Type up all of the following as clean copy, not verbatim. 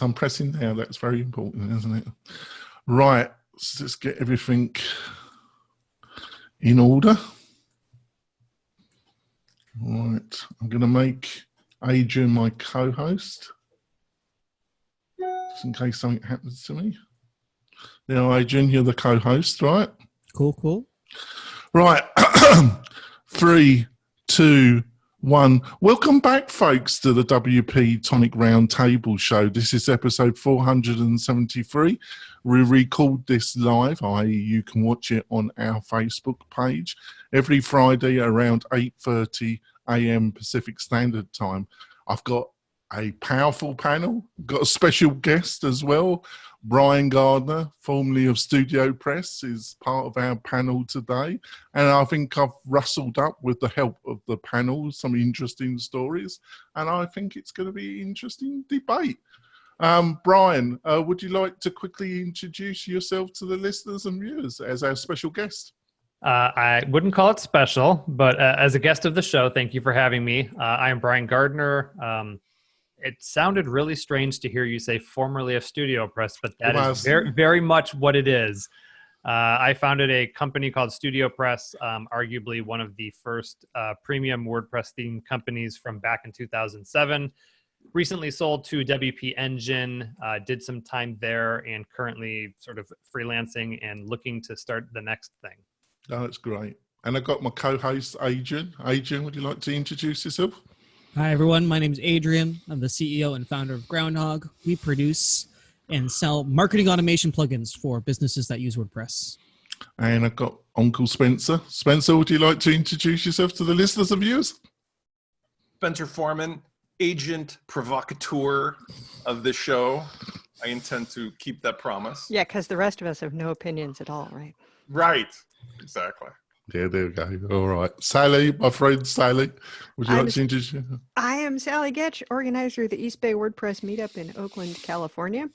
Yes, I'm pressing now. That's very important, isn't it? Right, so let's get everything in order. Right, I'm going to make Adrian my co-host, just in case something happens to me. Now, Adrian, you're the co-host, right? Cool, cool. Right, 3, 2, 1. Welcome back, folks, to the WP-Tonic Roundtable Show. This is episode 473. We record this live, i.e. you can watch it on our Facebook page every Friday around 8:30 a.m. Pacific Standard Time. I've got a powerful panel, got a special guest as well. Brian Garner, formerly of StudioPress, is part of our panel today. And I think I've rustled up, with the help of the panel, some interesting stories. And I think it's going to be an interesting debate. Brian, would you like to quickly introduce yourself to the listeners and viewers as our special guest? I wouldn't call it special, but as a guest of the show, thank you for having me. I am Brian Gardner. It sounded really strange to hear you say formerly of StudioPress, but that is very, very much what it is. I founded a company called StudioPress, arguably one of the first premium WordPress themed companies from back in 2007. Recently sold to WP Engine, did some time there, and currently sort of freelancing and looking to start the next thing. Oh, that's great. And I've got my co-host, Adrian. Adrian, would you like to introduce yourself? Hi, everyone. My name is Adrian. I'm the CEO and founder of Groundhog. We produce and sell marketing automation plugins for businesses that use WordPress. And I've got Uncle Spencer. Spencer, would you like to introduce yourself to the listeners and viewers? Spencer Foreman, agent provocateur of the show. I intend to keep that promise. Yeah, because the rest of us have no opinions at all, right? Right. Exactly. Yeah, there we go. All right. Sally, my friend Sally, would you like to introduce you? I am Sally Getch, organizer of the East Bay WordPress meetup in Oakland, California.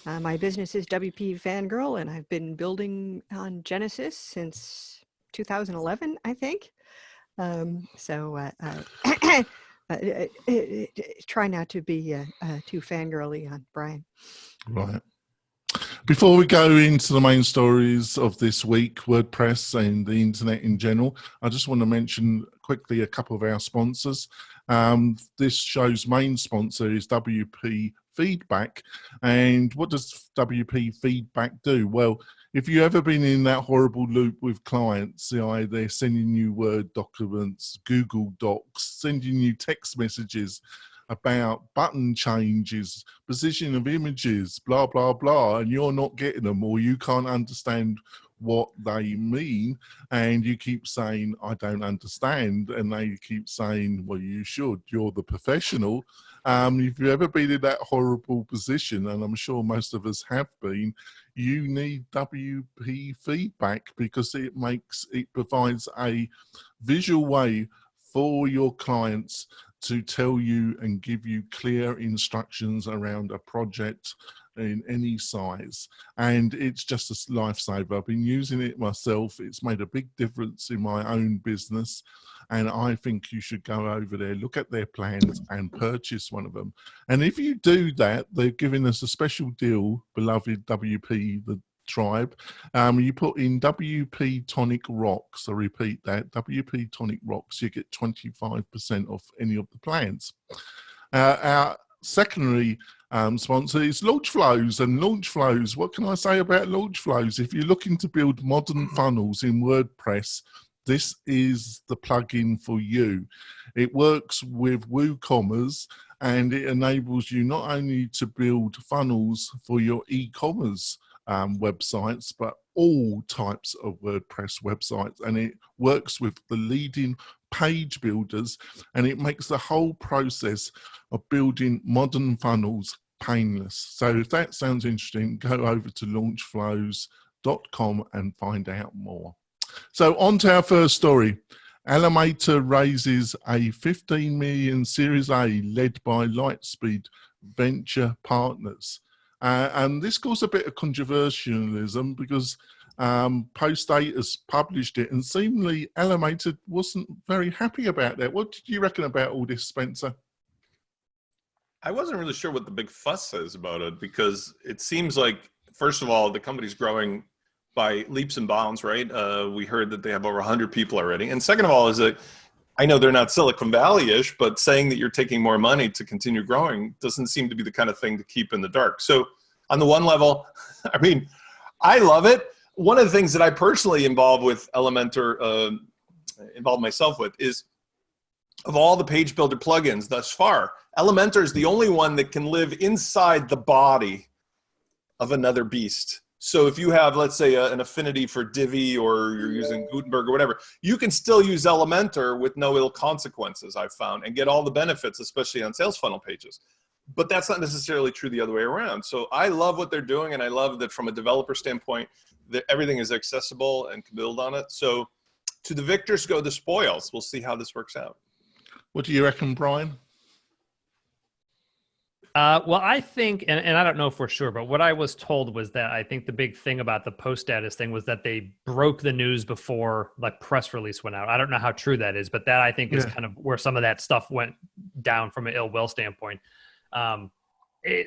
My business is WP Fangirl, and I've been building on Genesis since 2011, I think. Try not to be too fangirly on Brian. Right. Before we go into the main stories of this week, WordPress and the internet in general, I just want to mention quickly a couple of our sponsors. This show's main sponsor is WP Feedback. And what does WP Feedback do? Well, if you've ever been in that horrible loop with clients, they're sending you Word documents, Google Docs, sending you text messages about button changes, position of images, blah, blah, blah, and you're not getting them, or you can't understand what they mean, and you keep saying, I don't understand, and they keep saying, well, you should, you're the professional. If you've ever been in that horrible position, and I'm sure most of us have been, you need WP Feedback, because it provides a visual way for your clients to tell you and give you clear instructions around a project in any size. And it's just a lifesaver. I've been using it myself. It's made a big difference in my own business. And I think you should go over there, look at their plans and purchase one of them. And if you do that, they're giving us a special deal, beloved WP, the tribe. You put in WP-Tonic Rocks. I repeat that, WP-Tonic Rocks. You get 25% off any of the plans. Our secondary sponsor is Launchflows. And Launchflows, what can I say about Launchflows? If you're looking to build modern funnels in WordPress, this is the plugin for you. It works with WooCommerce, and it enables you not only to build funnels for your e-commerce websites, but all types of WordPress websites, and it works with the leading page builders, and it makes the whole process of building modern funnels painless. So if that sounds interesting, go over to launchflows.com and find out more. So on to our first story. Elementor raises a 15 million Series A led by Lightspeed Venture Partners. And this caused a bit of controversialism because Post8 has published it, and seemingly Elementor wasn't very happy about that. What did you reckon about all this, Spencer? I wasn't really sure what the big fuss is about it, because it seems like, first of all, the company's growing by leaps and bounds, right? We heard that they have over 100 people already. And second of all, is that I know they're not Silicon Valley-ish, but saying that you're taking more money to continue growing doesn't seem to be the kind of thing to keep in the dark. So on the one level, I mean, I love it. One of the things that I personally involved myself with is, of all the page builder plugins thus far, Elementor is the only one that can live inside the body of another beast. So if you have, let's say, an affinity for Divi, or you're using Gutenberg or whatever, you can still use Elementor with no ill consequences, I've found, and get all the benefits, especially on sales funnel pages. But that's not necessarily true the other way around. So I love what they're doing, and I love that from a developer standpoint, that everything is accessible and can build on it. So to the victors go the spoils. We'll see how this works out. What do you reckon, Brian? Well, I think, and I don't know for sure, but what I was told was that I think the big thing about the post status thing was that they broke the news before like press release went out. I don't know how true that is, but that I think is kind of where some of that stuff went down from an ill will standpoint.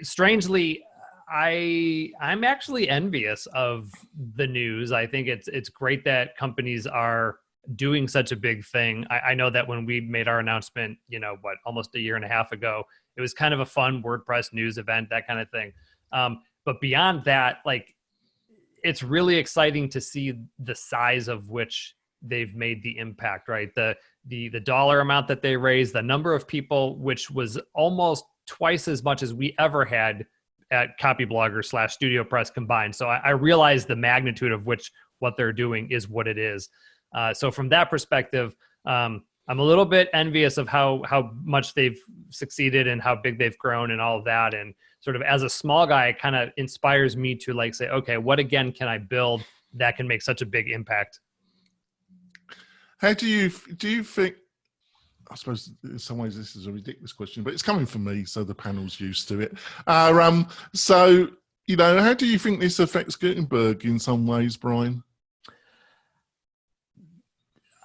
Strangely, I'm actually envious of the news. I think it's great that companies are doing such a big thing. I know that when we made our announcement, almost a year and a half ago, it was kind of a fun WordPress news event, that kind of thing. But beyond that, like, it's really exciting to see the size of which they've made the impact, right? The dollar amount that they raised, the number of people, which was almost twice as much as we ever had at Copyblogger / StudioPress combined. So I realize the magnitude of which what they're doing is what it is. So from that perspective, I'm a little bit envious of how much they've succeeded and how big they've grown and all of that. And sort of as a small guy, it kind of inspires me to like say, okay, what again can I build that can make such a big impact? How do you think, I suppose in some ways this is a ridiculous question, but it's coming from me, so the panel's used to it. So, how do you think this affects Gutenberg in some ways, Brian?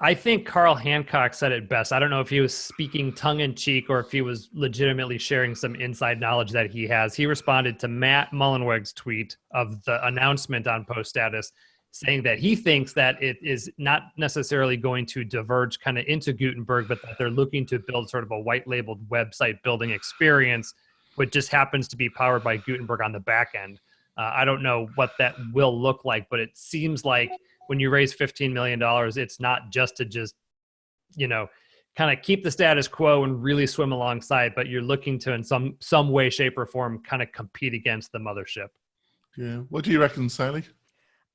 I think Carl Hancock said it best. I don't know if he was speaking tongue-in-cheek or if he was legitimately sharing some inside knowledge that he has. He responded to Matt Mullenweg's tweet of the announcement on post status, saying that he thinks that it is not necessarily going to diverge kind of into Gutenberg, but that they're looking to build sort of a white-labeled website building experience, which just happens to be powered by Gutenberg on the back end. I don't know what that will look like, but it seems like when you raise $15 million, it's not just to kind of keep the status quo and really swim alongside, but you're looking to, in some way, shape, or form, kind of compete against the mothership. Yeah. What do you reckon, Sally?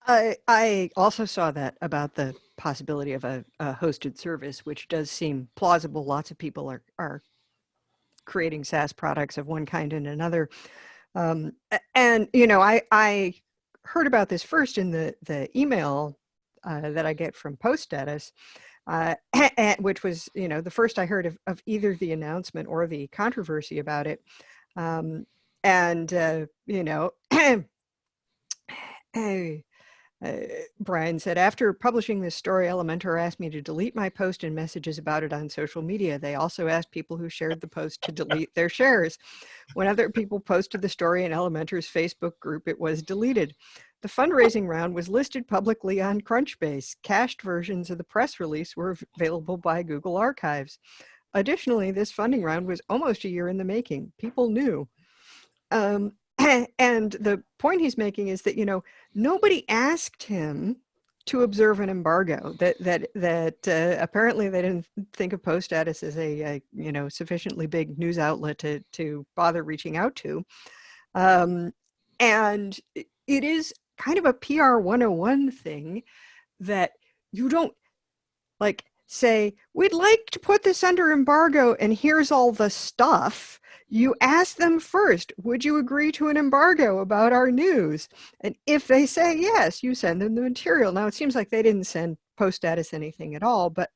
I also saw that about the possibility of a hosted service, which does seem plausible. Lots of people are creating SaaS products of one kind and another. And, I heard about this first in the email that I get from post status, which was, the first I heard of either the announcement or the controversy about it. Brian said, after publishing this story, Elementor asked me to delete my post and messages about it on social media. They also asked people who shared the post to delete their shares. When other people posted the story in Elementor's Facebook group, it was deleted. The fundraising round was listed publicly on Crunchbase. Cached versions of the press release were available by Google Archives. Additionally, this funding round was almost a year in the making. People knew. And the point he's making is that, nobody asked him to observe an embargo, that apparently they didn't think of post status as a sufficiently big news outlet to bother reaching out to. And it is kind of a PR 101 thing that you don't say, we'd like to put this under embargo and here's all the stuff. You ask them first, would you agree to an embargo about our news? And if they say yes, you send them the material. Now, it seems like they didn't send post status anything at all, but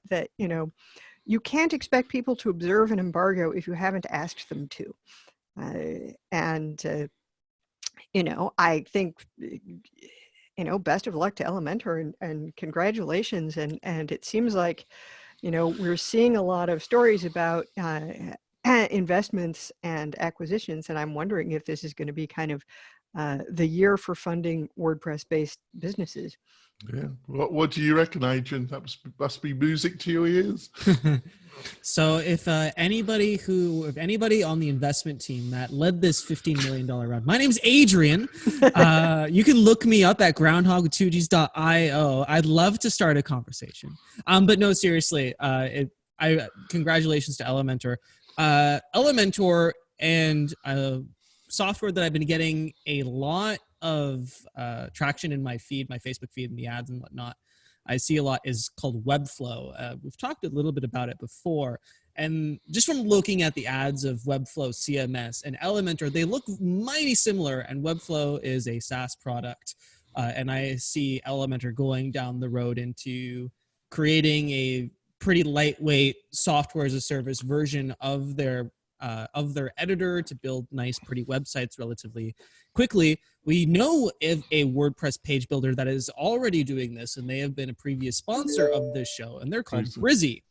that, you can't expect people to observe an embargo if you haven't asked them to. I think, best of luck to Elementor and congratulations. And it seems like, we're seeing a lot of stories about investments and acquisitions, and I'm wondering if this is going to be kind of the year for funding WordPress-based businesses. Yeah. What do you reckon, Adrian? That must be music to your ears. So if anybody on the investment team that led this $15 million round, my name's Adrian. You can look me up at groundhog2gs.io. I'd love to start a conversation. But no, seriously, congratulations to Elementor. Elementor and software that I've been getting a lot of traction in my feed, my Facebook feed, and the ads and whatnot. I see a lot is called Webflow. We've talked a little bit about it before. And just from looking at the ads of Webflow CMS and Elementor, they look mighty similar. And Webflow is a SaaS product. And I see Elementor going down the road into creating a pretty lightweight software as a service version of their editor to build nice, pretty websites relatively quickly. We know of a WordPress page builder that is already doing this, and they have been a previous sponsor of this show, and they're called Brizy.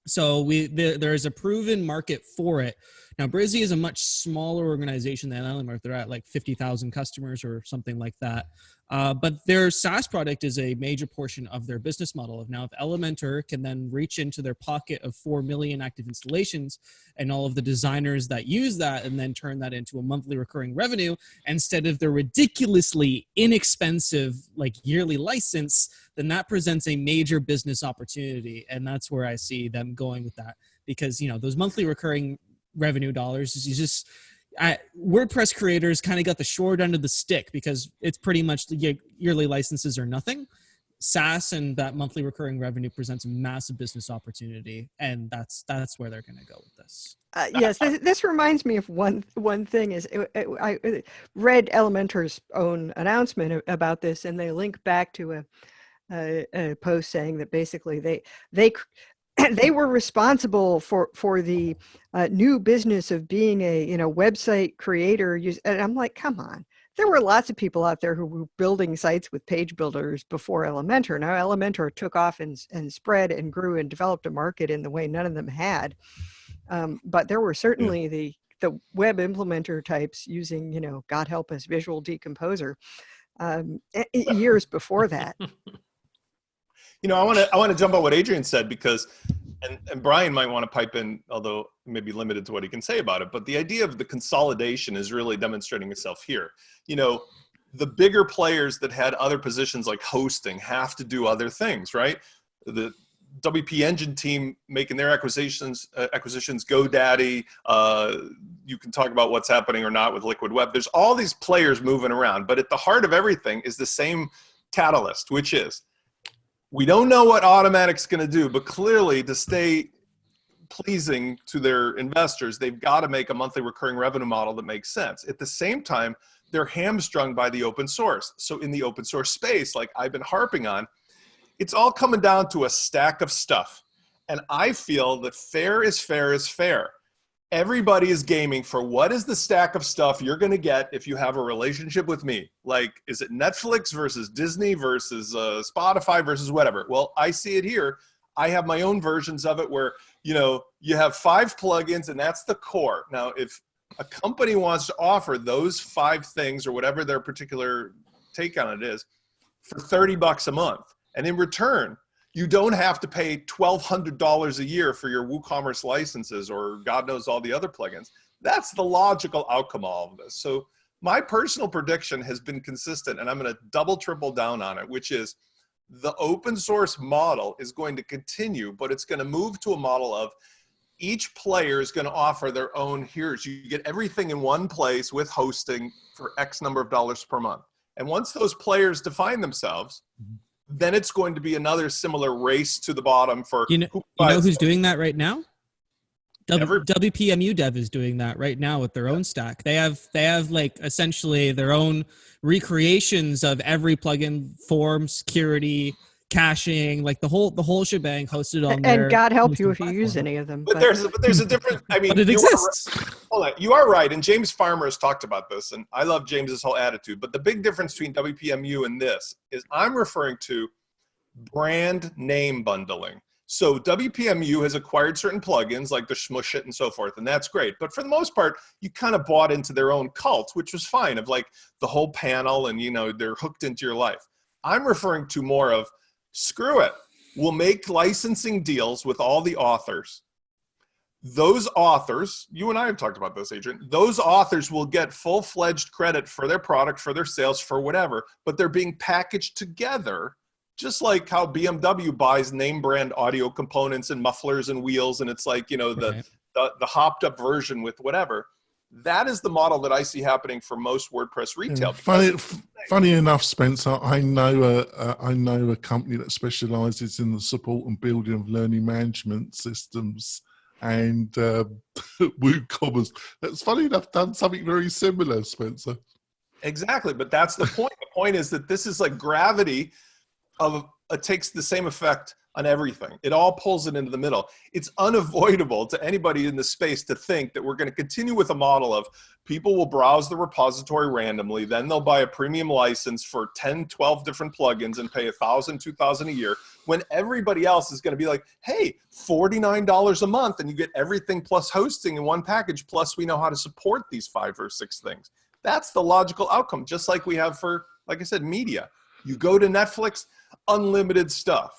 So there is a proven market for it. Now, Brizy is a much smaller organization than Elementor. They're at like 50,000 customers or something like that. But their SaaS product is a major portion of their business model. Now, if Elementor can then reach into their pocket of 4 million active installations and all of the designers that use that and then turn that into a monthly recurring revenue instead of their ridiculously inexpensive like yearly license, then that presents a major business opportunity. And that's where I see them going with that, because, you know, those monthly recurring revenue dollars is just, WordPress creators kind of got the short end of the stick because it's pretty much the yearly licenses are nothing. SaaS and that monthly recurring revenue presents a massive business opportunity, and that's where they're going to go with this. Yes, this reminds me of one thing. Is I read Elementor's own announcement about this, and they link back to a post saying that basically they were responsible for the new business of being a website creator. And I'm like, come on. There were lots of people out there who were building sites with page builders before Elementor. Now Elementor took off and spread and grew and developed a market in the way none of them had. But there were certainly the web implementer types using, God help us, Visual Decomposer years before that. I want to jump on what Adrian said, because, and Brian might want to pipe in, although maybe limited to what he can say about it, but the idea of the consolidation is really demonstrating itself here. The bigger players that had other positions like hosting have to do other things, right? The WP Engine team making their acquisitions, GoDaddy, you can talk about what's happening or not with Liquid Web. There's all these players moving around, but at the heart of everything is the same catalyst, which is, we don't know what Automatic's going to do, but clearly to stay pleasing to their investors, they've got to make a monthly recurring revenue model that makes sense. At the same time, they're hamstrung by the open source. So in the open source space, like I've been harping on, it's all coming down to a stack of stuff. And I feel that fair is fair is fair. Everybody is gaming for what is the stack of stuff you're going to get if you have a relationship with me. Like, is it Netflix versus Disney versus Spotify versus whatever? Well, I see it here. I have my own versions of it where, you have 5 plugins and that's the core. Now, if a company wants to offer those 5 things or whatever their particular take on it is for $30 a month, and in return, you don't have to pay $1,200 a year for your WooCommerce licenses or God knows all the other plugins. That's the logical outcome of all of this. So my personal prediction has been consistent, and I'm going to double, triple down on it, which is the open source model is going to continue, but it's going to move to a model of each player is going to offer their own, you get everything in one place with hosting for X number of dollars per month. And once those players define themselves, then it's going to be another similar race to the bottom for who's doing that right now? WPMU Dev is doing that right now with their own stack. They have like essentially their own recreations of every plugin, form, security, caching, like the whole shebang hosted on there. And God help you if you use any of them. But there's a difference. I mean, but it exists. Hold on, you are right. And James Farmer has talked about this, and I love James's whole attitude. But the big difference between WPMU and this is I'm referring to brand name bundling. So WPMU has acquired certain plugins like the Shmush It and so forth, and that's great. But for the most part, you kind of bought into their own cult, which was fine, of like the whole panel and, you know, they're hooked into your life. I'm referring to more of, screw it. We'll make licensing deals with all the authors. Those authors, you and I have talked about this, Adrian, those authors will get full-fledged credit for their product, for their sales, for whatever, but they're being packaged together, just like how BMW buys name brand audio components and mufflers and wheels, and it's like, you know, the hopped up version with whatever. That is the model that I see happening for most WordPress retail. Funny enough, Spencer, I know a company that specializes in the support and building of learning management systems and WooCommerce. That's funny enough done something very similar, Spencer. Exactly, but that's the point. The point is that this is like gravity of it takes the same effect on everything. It all pulls it into the middle. It's unavoidable to anybody in the space to think that we're going to continue with a model of people will browse the repository randomly, then they'll buy a premium license for 10, 12 different plugins and pay $1,000, $2,000 a year, when everybody else is going to be like, hey, $49 a month and you get everything plus hosting in one package, plus we know how to support these 5 or 6 things. That's the logical outcome, just like we have for, like I said, media. You go to Netflix, unlimited stuff.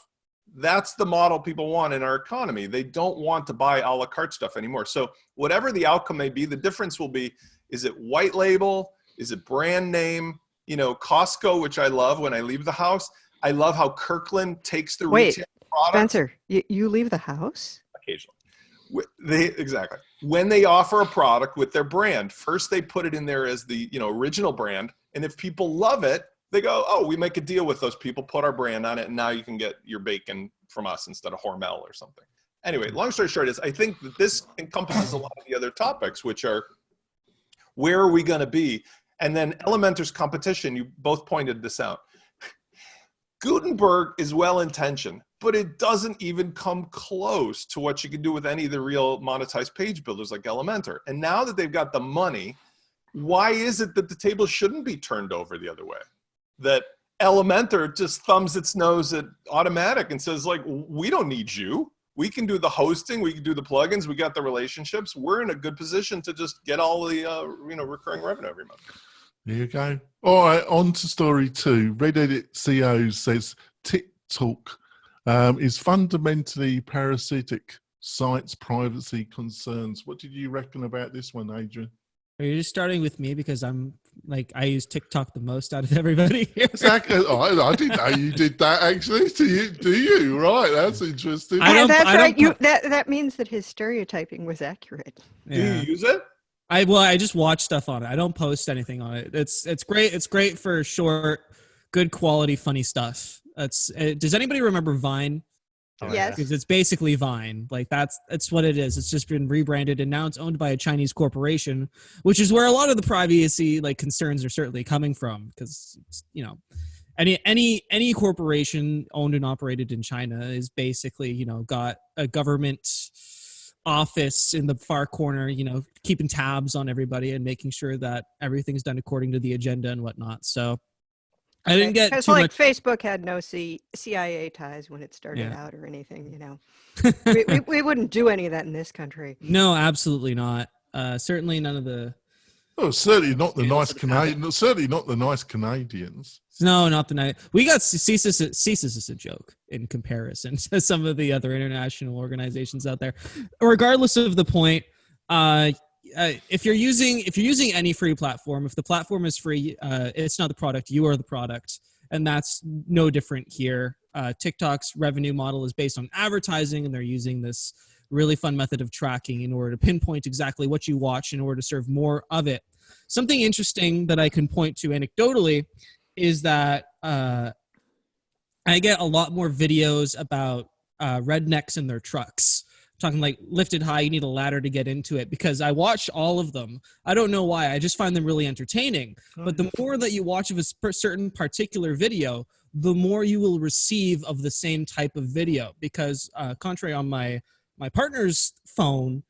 That's the model people want in our economy. They don't want to buy a la carte stuff anymore. So whatever the outcome may be, the difference will be, is it white label? Is it brand name? You know, Costco, which I love when I leave the house. I love how Kirkland takes the retail product. Spencer, you leave the house? Occasionally. Exactly. When they offer a product with their brand, first they put it in there as the, you know, original brand. And if people love it, they go, oh, we make a deal with those people, put our brand on it, and now you can get your bacon from us instead of Hormel or something. Anyway, long story short is I think that this encompasses a lot of the other topics, which are where are we going to be? And then Elementor's competition, you both pointed this out. Gutenberg is well-intentioned, but it doesn't even come close to what you can do with any of the real monetized page builders like Elementor. And now that they've got the money, why is it that the table shouldn't be turned over the other way? That Elementor just thumbs its nose at Automatic and says, like, we don't need you. We can do the hosting. We can do the plugins. We got the relationships. We're in a good position to just get all the recurring revenue every month. There you go. All right, on to story 2. Reddit CEO says TikTok is fundamentally parasitic, cites privacy concerns. What did you reckon about this one, Adrian? Are you just starting with me because I'm like I use TikTok the most out of everybody here? Exactly. Oh, I didn't know you did that actually. Do you? Right. That's interesting. That's right. That means that his stereotyping was accurate. Yeah. Do you use it? I just watch stuff on it. I don't post anything on it. It's great. It's great for short, good quality, funny stuff. Does anybody remember Vine? Yes. Because it's basically Vine. Like that's what it is. It's just been rebranded and now it's owned by a Chinese corporation, which is where a lot of the privacy like concerns are certainly coming from. Because you know, any corporation owned and operated in China is basically, you know, got a government office in the far corner, you know, keeping tabs on everybody and making sure that everything's done according to the agenda and whatnot. So I didn't get too like much. Facebook had no CIA ties when it started out or anything, you know. we wouldn't do any of that in this country. No, absolutely not. Certainly none of the. Oh, certainly not the nice Canadians. Certainly not the nice Canadians. No, not the nice. We got CSIS is a joke in comparison to some of the other international organizations out there. Regardless of the point, if you're using any free platform, if the platform is free, it's not the product. You are the product, and that's no different here. TikTok's revenue model is based on advertising, and they're using this really fun method of tracking in order to pinpoint exactly what you watch in order to serve more of it. Something interesting that I can point to anecdotally is that I get a lot more videos about rednecks and their trucks. Talking like lifted high, you need a ladder to get into it, because I watch all of them. I don't know why. I just find them really entertaining. But the more that you watch of a certain particular video, the more you will receive of the same type of video. Because contrary on my partner's phone,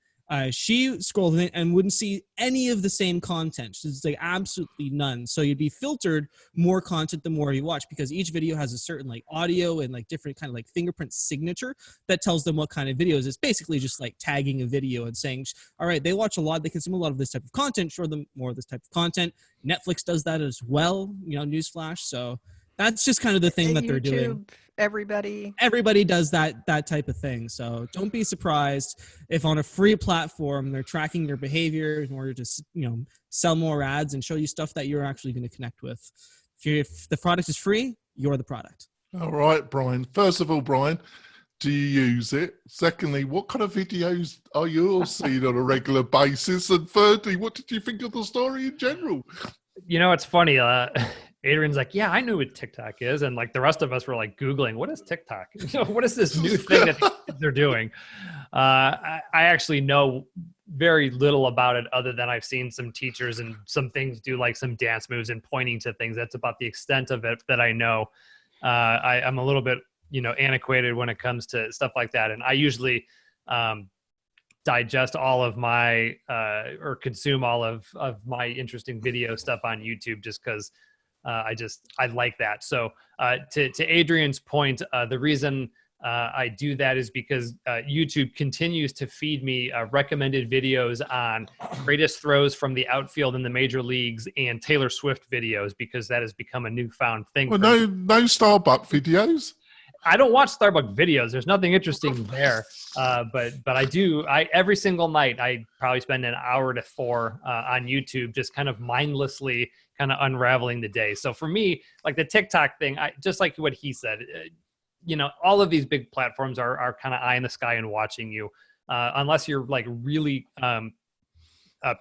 She scrolled in and wouldn't see any of the same content. She's like absolutely none. So you'd be filtered more content the more you watch, because each video has a certain like audio and like different kind of like fingerprint signature that tells them what kind of videos. It's basically just like tagging a video and saying, all right, they watch a lot, they consume a lot of this type of content, show them more of this type of content. Netflix does that as well, you know, newsflash. So that's just kind of the thing that they're doing. Everybody does that type of thing. So don't be surprised if on a free platform they're tracking your behavior in order to, you know, sell more ads and show you stuff that you're actually going to connect with. If the product is free, you're the product. All right, Brian. First of all, Brian, do you use it? Secondly, what kind of videos are you all seeing on a regular basis? And thirdly, what did you think of the story in general? You know, it's funny. Adrian's like, yeah, I knew what TikTok is. And like the rest of us were like Googling, what is TikTok? You know, what is this new thing that they're doing? I actually know very little about it other than I've seen some teachers and some things do like some dance moves and pointing to things. That's about the extent of it that I know. I'm a little bit, you know, antiquated when it comes to stuff like that. And I usually digest all of my or consume all of my interesting video stuff on YouTube just because I like that. So to Adrian's point, the reason I do that is because YouTube continues to feed me recommended videos on greatest throws from the outfield in the major leagues and Taylor Swift videos, because that has become a newfound thing. Well, no Starbucks videos. I don't watch Starbucks videos. There's nothing interesting there. But every single night, I probably spend an hour to 4 on YouTube, just kind of mindlessly kind of unraveling the day. So for me, like the TikTok thing, just like what he said, you know, all of these big platforms are kind of eye in the sky and watching you, unless you're like really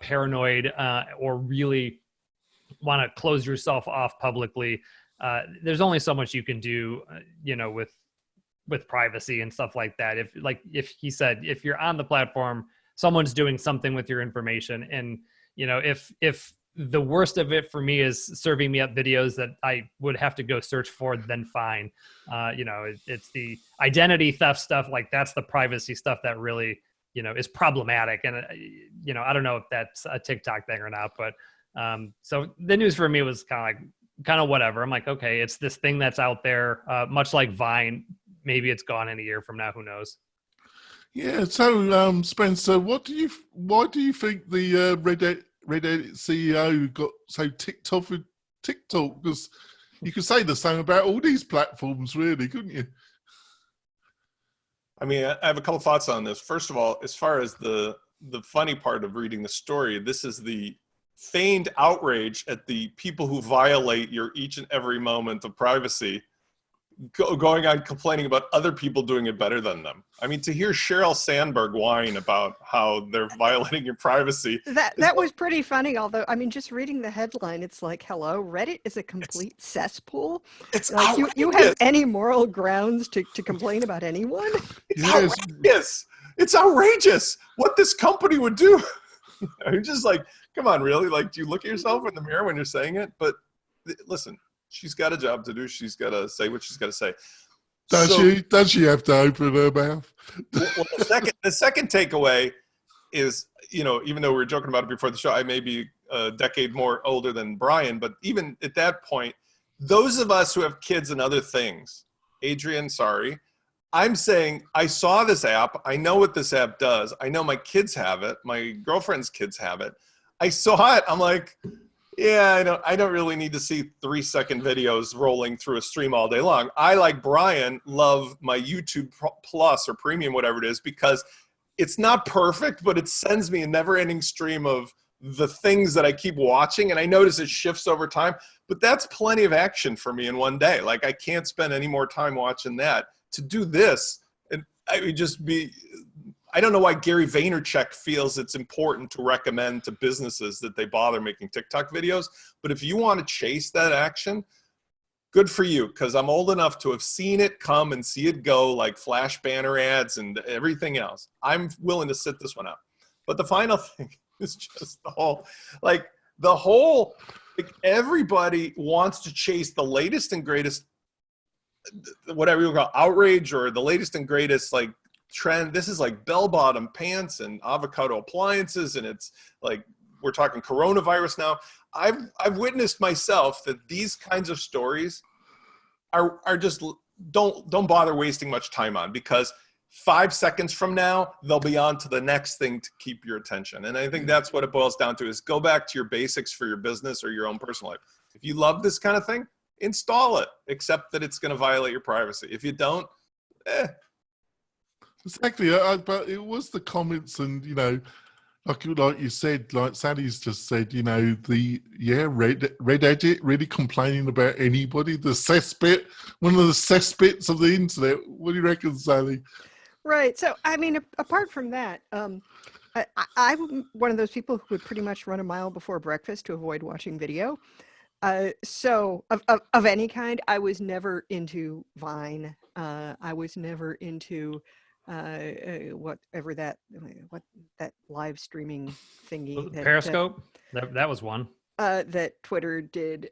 paranoid or really want to close yourself off publicly. There's only so much you can do, you know, with privacy and stuff like that. If he said, if you're on the platform, someone's doing something with your information, and you know, if the worst of it for me is serving me up videos that I would have to go search for, then fine. You know, it's the identity theft stuff. Like that's the privacy stuff that really, you know, is problematic. And you know, I don't know if that's a TikTok thing or not, but so the news for me was kind of whatever. I'm like, okay, it's this thing that's out there, much like Vine. Maybe it's gone in a year from now. Who knows? Yeah. So, Spencer, why do you think the Reddit CEO got so ticked off with TikTok? Because you could say the same about all these platforms, really, couldn't you? I mean, I have a couple thoughts on this. First of all, as far as the funny part of reading the story, this is the feigned outrage at the people who violate your each and every moment of privacy, going on complaining about other people doing it better than them. I mean, to hear Sheryl Sandberg whine about how they're violating your privacy. That was pretty funny, although, I mean, just reading the headline, it's like, hello, Reddit is a complete cesspool. It's like you have any moral grounds to complain about anyone? It's outrageous. It's outrageous what this company would do. I'm just like, come on, really? Like, do you look at yourself in the mirror when you're saying it? But listen, she's got a job to do. She's got to say what she's got to say. Does she have to open her mouth? Well, the second takeaway is, you know, even though we were joking about it before the show, I may be a decade more older than Brian, but even at that point, those of us who have kids and other things, Adrian, sorry, I'm saying I saw this app. I know what this app does. I know my kids have it. My girlfriend's kids have it. I saw it. I'm like, yeah, I don't really need to see 3-second videos rolling through a stream all day long. I, like Brian, love my YouTube Plus or Premium, whatever it is, because it's not perfect, but it sends me a never-ending stream of the things that I keep watching. And I notice it shifts over time, but that's plenty of action for me in one day. Like, I can't spend any more time watching that. To do this, and I would just be, I don't know why Gary Vaynerchuk feels it's important to recommend to businesses that they bother making TikTok videos. But if you want to chase that action, good for you, because I'm old enough to have seen it come and see it go, like flash banner ads and everything else. I'm willing to sit this one out. But the final thing is just everybody wants to chase the latest and greatest, whatever you call it, outrage, or the latest and greatest, like, trend. This is like bell-bottom pants and avocado appliances, and it's like we're talking coronavirus now. I've witnessed myself that these kinds of stories are just don't bother wasting much time on, because 5 seconds from now they'll be on to the next thing to keep your attention. And I think that's what it boils down to, is go back to your basics for your business or your own personal life. If you love this kind of thing, install it, except that it's going to violate your privacy. If you don't, Exactly, but it was the comments, and like you said, like Sally's just said, Red Edit really complaining about anybody. The cesspit, one of the cesspits of the internet. What do you reckon, Sally? Right. So, I mean, apart from that, I'm one of those people who would pretty much run a mile before breakfast to avoid watching video. So of any kind, I was never into Vine. I was never into whatever that live streaming thingy. Periscope. That was one. That Twitter did.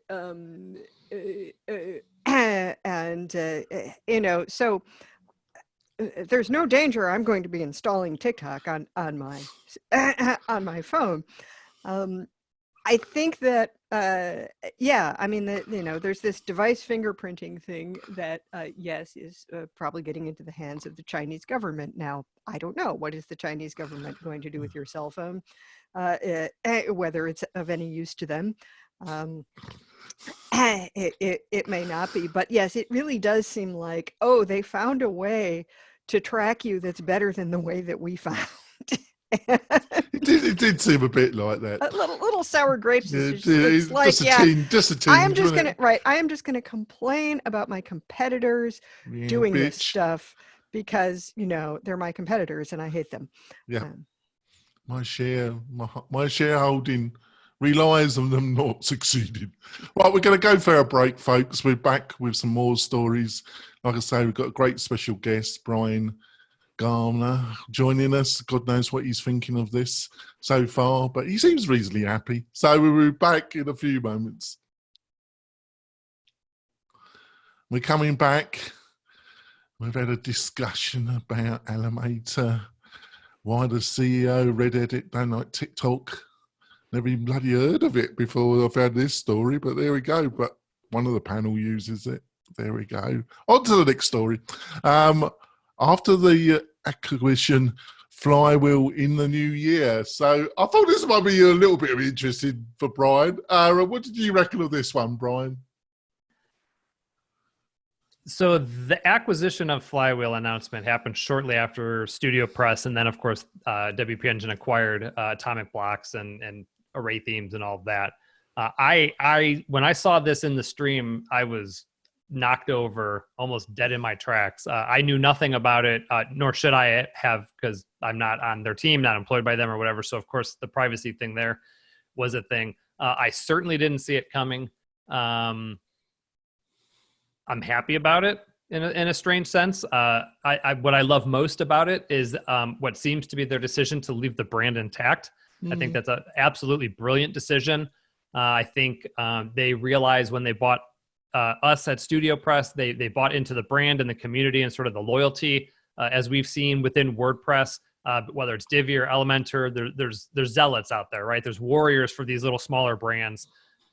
So there's no danger I'm going to be installing TikTok on my on my phone. I think that, there's this device fingerprinting thing that, yes, is probably getting into the hands of the Chinese government. Now, I don't know. What is the Chinese government going to do with your cell phone, whether it's of any use to them? It may not be. But yes, it really does seem like, oh, they found a way to track you that's better than the way that we found. It did seem a bit like that. A little sour grapes. Yeah, It's like, just a tinge. I am just gonna complain about my competitors doing this stuff, because they're my competitors and I hate them. Yeah, my shareholding relies on them not succeeding. Right, we're going to go for a break, folks. We're back with some more stories. Like I say, we've got a great special guest, Brian Garner, joining us. God knows what he's thinking of this so far, but he seems reasonably happy. So we'll be back in a few moments. We're coming back. We've had a discussion about Elementor, why the CEO Red Edit don't like TikTok. Never even bloody heard of it before I found this story, but there we go. But one of the panel uses it. There we go. On to the next story. After the acquisition, Flywheel in the new year. So I thought this might be a little bit of interest for Brian. What did you reckon of this one, Brian? So the acquisition of Flywheel announcement happened shortly after StudioPress, and then of course WP Engine acquired Atomic Blocks and Array Themes and all of that. When I saw this in the stream, I was knocked over, almost dead in my tracks. I knew nothing about it, nor should I have, because I'm not on their team, not employed by them or whatever. So of course the privacy thing there was a thing. I certainly didn't see it coming. I'm happy about it in a strange sense. What I love most about it is what seems to be their decision to leave the brand intact. I think that's an absolutely brilliant decision. I think they realized when they bought us at StudioPress, they bought into the brand and the community and sort of the loyalty, as we've seen within WordPress, whether it's Divi or Elementor, there's zealots out there, right? There's warriors for these little smaller brands.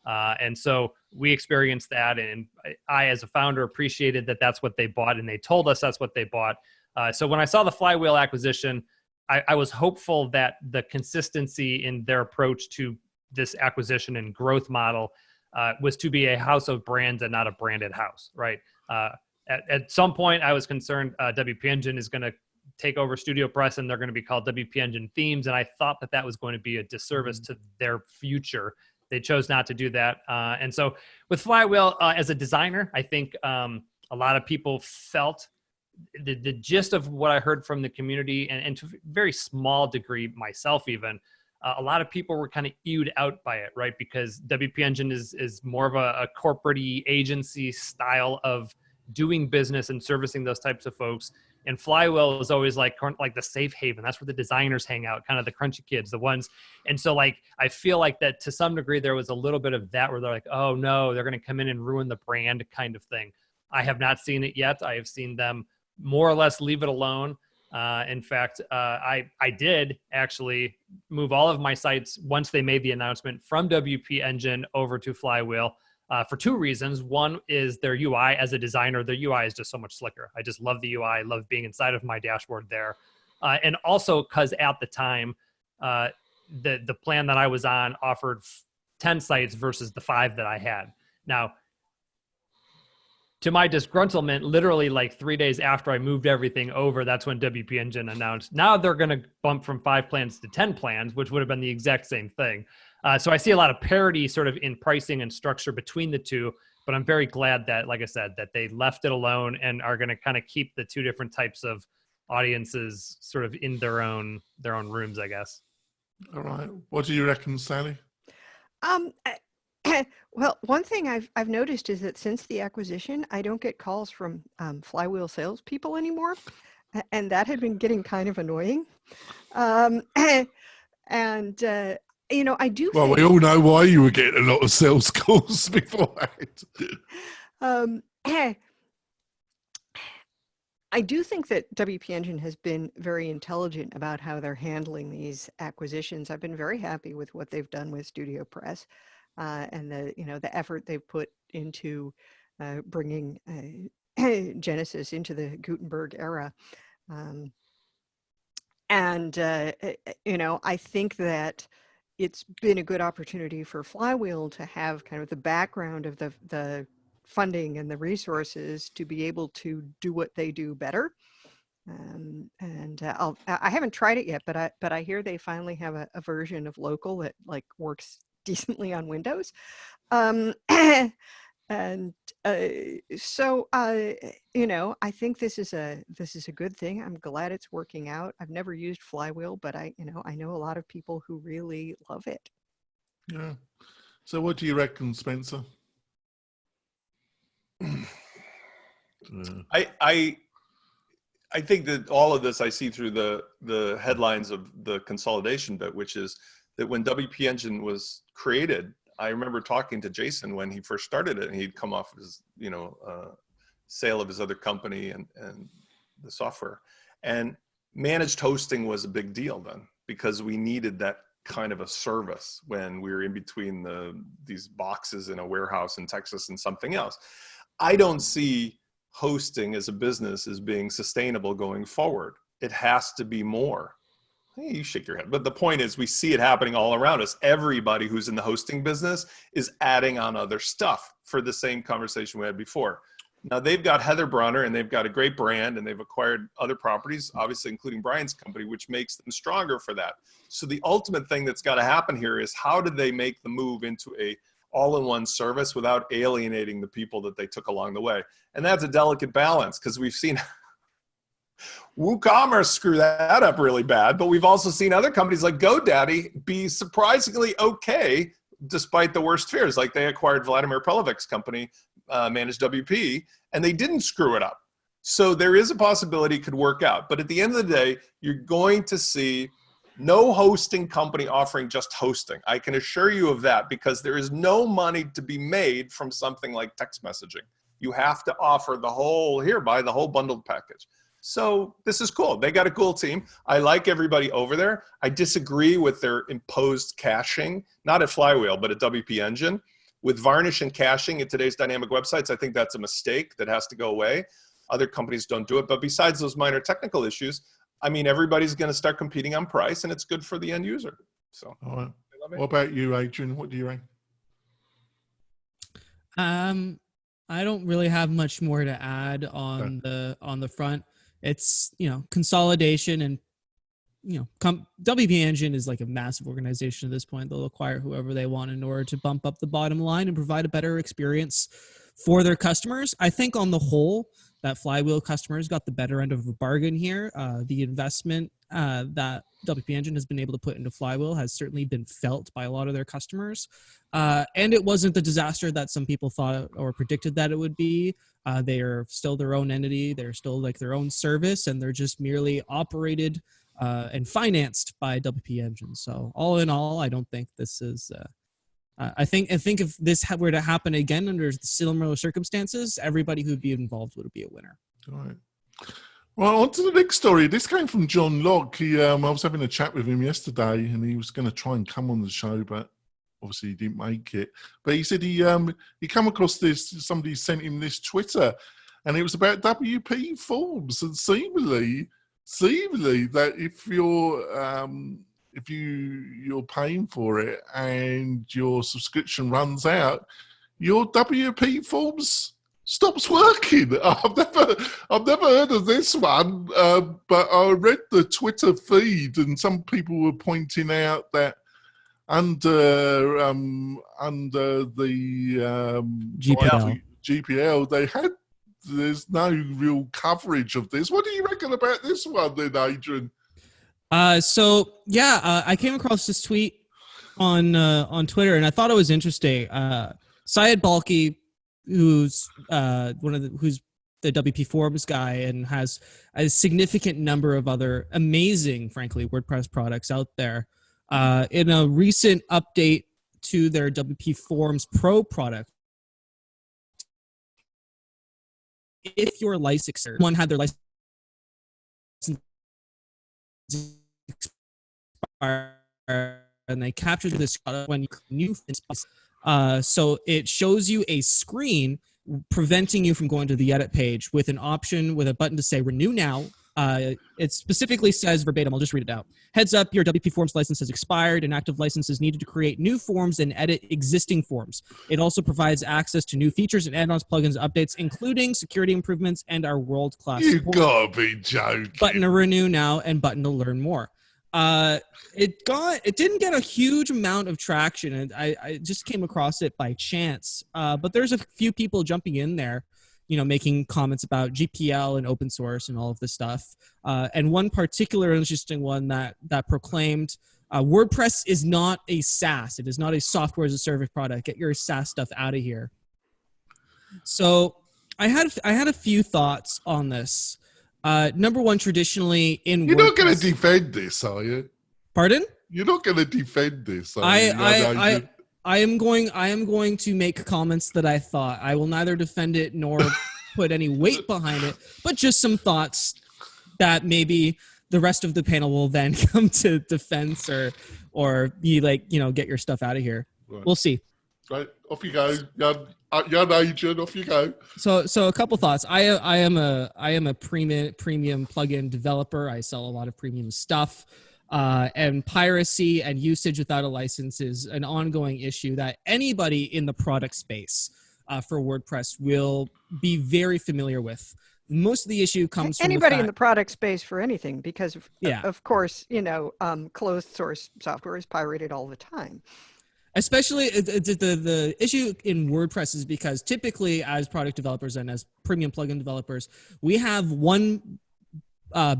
And so we experienced that. And I, as a founder, appreciated that that's what they bought, and they told us that's what they bought. So when I saw the Flywheel acquisition, I was hopeful that the consistency in their approach to this acquisition and growth model was to be a house of brands and not a branded house, right? At some point, I was concerned WP Engine is going to take over StudioPress and they're going to be called WP Engine Themes, and I thought that was going to be a disservice to their future. They chose not to do that. And so with Flywheel, as a designer, I think a lot of people felt the gist of what I heard from the community, and to a very small degree myself even, a lot of people were kind of ewed out by it, right? Because WP Engine is more of a corporate-y agency style of doing business and servicing those types of folks. And Flywheel is always like the safe haven. That's where the designers hang out, kind of the crunchy kids, the ones. And so I feel like that to some degree, there was a little bit of that where they're like, oh no, they're going to come in and ruin the brand kind of thing. I have not seen it yet. I have seen them more or less leave it alone. In fact, I did actually move all of my sites once they made the announcement from WP Engine over to Flywheel for two reasons. One is their UI. As a designer, their UI is just so much slicker. I just love the UI. I love being inside of my dashboard there. And also because at the time, the plan that I was on offered 10 sites versus the 5 that I had. Now, to my disgruntlement, literally like 3 days after I moved everything over, that's when WP Engine announced, now they're going to bump from 5 plans to 10 plans, which would have been the exact same thing. So I see a lot of parity sort of in pricing and structure between the two, but I'm very glad that, like I said, that they left it alone and are going to kind of keep the two different types of audiences sort of in their own rooms, I guess. All right. What do you reckon, Sally? Well, one thing I've noticed is that since the acquisition, I don't get calls from Flywheel salespeople anymore, and that had been getting kind of annoying. And I do. Well, we all know why you were getting a lot of sales calls beforehand. I do think that WP Engine has been very intelligent about how they're handling these acquisitions. I've been very happy with what they've done with StudioPress. And the effort they've put into bringing Genesis into the Gutenberg era. I think that it's been a good opportunity for Flywheel to have kind of the background of the funding and the resources to be able to do what they do better. I haven't tried it yet, but I hear they finally have a version of local that like works decently on Windows. So I think this is a good thing. I'm glad it's working out. I've never used Flywheel, but I know a lot of people who really love it. Yeah. So what do you reckon, Spencer? I think that all of this I see through the headlines of the consolidation bit, which is that when WP Engine was created, I remember talking to Jason when he first started it, and he'd come off his sale of his other company and the software, and managed hosting was a big deal then because we needed that kind of a service when we were in between these boxes in a warehouse in Texas and something else. I don't see hosting as a business as being sustainable going forward. It has to be more. Hey, you shake your head. But the point is, we see it happening all around us. Everybody who's in the hosting business is adding on other stuff for the same conversation we had before. Now, they've got Heather Bronner, and they've got a great brand, and they've acquired other properties, obviously including Brian's company, which makes them stronger for that. So the ultimate thing that's got to happen here is how do they make the move into a all-in-one service without alienating the people that they took along the way? And that's a delicate balance, because we've seen WooCommerce screw that up really bad, but we've also seen other companies like GoDaddy be surprisingly okay despite the worst fears. Like they acquired Vladimir Pelovic's company, Managed WP, and they didn't screw it up. So there is a possibility it could work out. But at the end of the day, you're going to see no hosting company offering just hosting. I can assure you of that, because there is no money to be made from something like text messaging. You have to offer the whole, buy the whole bundled package. So this is cool. They got a cool team. I like everybody over there. I disagree with their imposed caching, not at Flywheel, but at WP Engine. With varnish and caching in today's dynamic websites, I think that's a mistake that has to go away. Other companies don't do it. But besides those minor technical issues, I mean, everybody's going to start competing on price, and it's good for the end user. So, all right. What about you, Adrian? What do you rank? I don't really have much more to add on the front. It's, consolidation, and, WP Engine is like a massive organization at this point. They'll acquire whoever they want in order to bump up the bottom line and provide a better experience for their customers. I think on the whole, that Flywheel customers got the better end of a bargain here. The investment that WP Engine has been able to put into Flywheel has certainly been felt by a lot of their customers. And it wasn't the disaster that some people thought or predicted that it would be. They are still their own entity. They're still like their own service, and they're just merely operated and financed by WP Engine. So all in all, I don't think this is... I think if this were to happen again under similar circumstances, everybody who'd be involved would be a winner. All right. Well, on to the next story. This came from John Locke. I was having a chat with him yesterday, and he was going to try and come on the show, but obviously he didn't make it. But he said he come across this. Somebody sent him this Twitter, and it was about WP forms, and seemingly that if you're paying for it and your subscription runs out, your WP forms stops working. I've never heard of this one, but I read the Twitter feed, and some people were pointing out that under the GPL, there's no real coverage of this. What do you reckon about this one, then, Adrian? I came across this tweet on Twitter, and I thought it was interesting. Syed Balki, who's who's the WP Forums guy and has a significant number of other amazing, frankly, WordPress products out there. In a recent update to their WP Forums Pro product, if your licensor, one had their license expire and they captured this when new so it shows you a screen preventing you from going to the edit page with an option with a button to say renew now. It specifically says verbatim, I'll just read it out. Heads up, your WP Forms license has expired and active licenses needed to create new forms and edit existing forms. It also provides access to new features and add-ons, plugins, updates, including security improvements and our world-class You support. gotta be joking. Button to renew now and button to learn more. It didn't get a huge amount of traction, and I just came across it by chance. But there's a few people jumping in there, making comments about GPL and open source and all of this stuff. And one particular interesting one that proclaimed WordPress is not a SaaS. It is not a software as a service product. Get your SaaS stuff out of here. So I had a few thoughts on this. Number one, traditionally in You're WordPress, not going to defend this, are you? Pardon? You're not going to defend this. I am going to make comments that I thought. I will neither defend it nor put any weight behind it, but just some thoughts that maybe the rest of the panel will then come to defense or be like, get your stuff out of here. Right. We'll see. Right, off you go. Young Agent, off you go. So a couple thoughts. I am a premium plugin developer. I sell a lot of premium stuff. And piracy and usage without a license is an ongoing issue that anybody in the product space for WordPress will be very familiar with. Most of the issue comes from anybody in the product space for anything, because of course, closed source software is pirated all the time. Especially the issue in WordPress is because typically as product developers and as premium plugin developers, we have one